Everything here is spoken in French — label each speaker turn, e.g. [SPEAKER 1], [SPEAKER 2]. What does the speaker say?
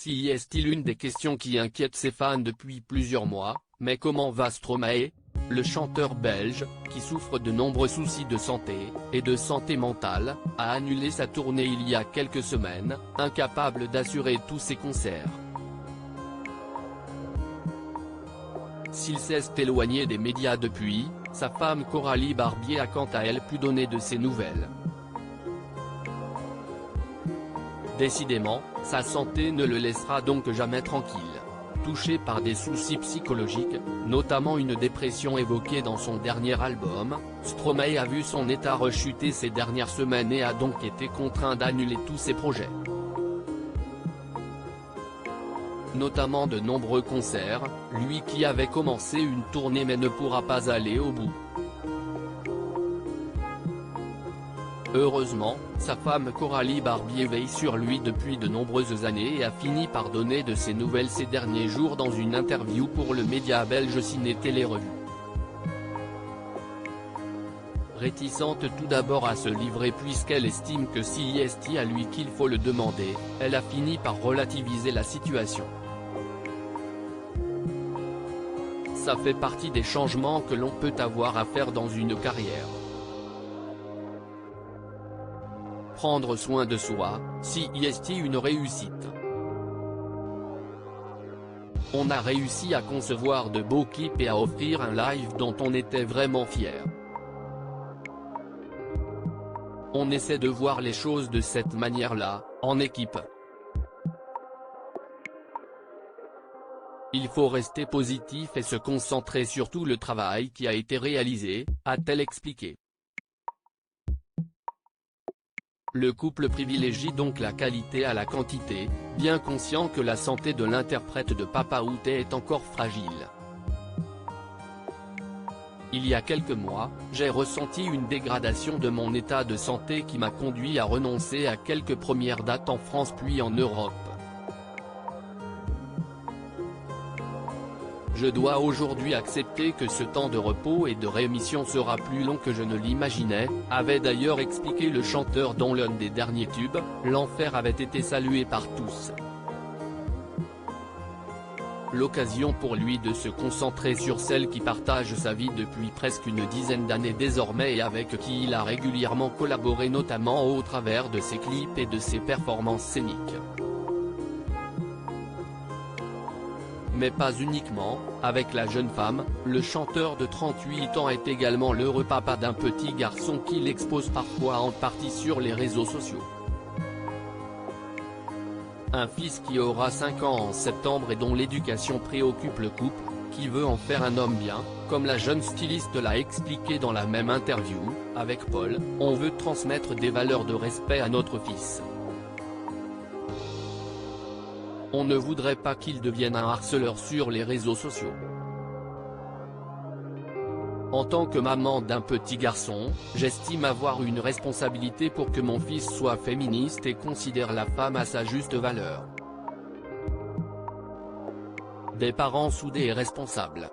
[SPEAKER 1] Si est l'une des questions qui inquiètent ses fans depuis plusieurs mois, mais comment va Stromae? Le chanteur belge, qui souffre de nombreux soucis de santé, et de santé mentale, a annulé sa tournée il y a quelques semaines, incapable d'assurer tous ses concerts. S'il s'est éloigné des médias depuis, sa femme Coralie Barbier a quant à elle pu donner de ses nouvelles. Décidément, sa santé ne le laissera donc jamais tranquille. Touché par des soucis psychologiques, notamment une dépression évoquée dans son dernier album, Stromae a vu son état rechuter ces dernières semaines et a donc été contraint d'annuler tous ses projets. Notamment de nombreux concerts, lui qui avait commencé une tournée mais ne pourra pas aller au bout. Heureusement, sa femme Coralie Barbier veille sur lui depuis de nombreuses années et a fini par donner de ses nouvelles ces derniers jours dans une interview pour le média belge Ciné Télé Revue. Réticente tout d'abord à se livrer puisqu'elle estime que si est à lui qu'il faut le demander, elle a fini par relativiser la situation. Ça fait partie des changements que l'on peut avoir à faire dans une carrière. Prendre soin de soi, si est une réussite. On a réussi à concevoir de beaux clips et à offrir un live dont on était vraiment fiers. On essaie de voir les choses de cette manière-là, en équipe. Il faut rester positif et se concentrer sur tout le travail qui a été réalisé, a-t-elle expliqué. Le couple privilégie donc la qualité à la quantité, bien conscient que la santé de l'interprète de Papa Outé est encore fragile. Il y a quelques mois, j'ai ressenti une dégradation de mon état de santé qui m'a conduit à renoncer à quelques premières dates en France puis en Europe. Je dois aujourd'hui accepter que ce temps de repos et de rémission sera plus long que je ne l'imaginais, avait d'ailleurs expliqué le chanteur dont l'un des derniers tubes, L'Enfer, avait été salué par tous. L'occasion pour lui de se concentrer sur celle qui partage sa vie depuis presque une dizaine d'années désormais et avec qui il a régulièrement collaboré notamment au travers de ses clips et de ses performances scéniques. Mais pas uniquement, avec la jeune femme, le chanteur de 38 ans est également l'heureux papa d'un petit garçon qu'il expose parfois en partie sur les réseaux sociaux. Un fils qui aura 5 ans en septembre et dont l'éducation préoccupe le couple, qui veut en faire un homme bien, comme la jeune styliste l'a expliqué dans la même interview, avec Paul, on veut transmettre des valeurs de respect à notre fils. On ne voudrait pas qu'il devienne un harceleur sur les réseaux sociaux. En tant que maman d'un petit garçon, j'estime avoir une responsabilité pour que mon fils soit féministe et considère la femme à sa juste valeur. Des parents soudés et responsables.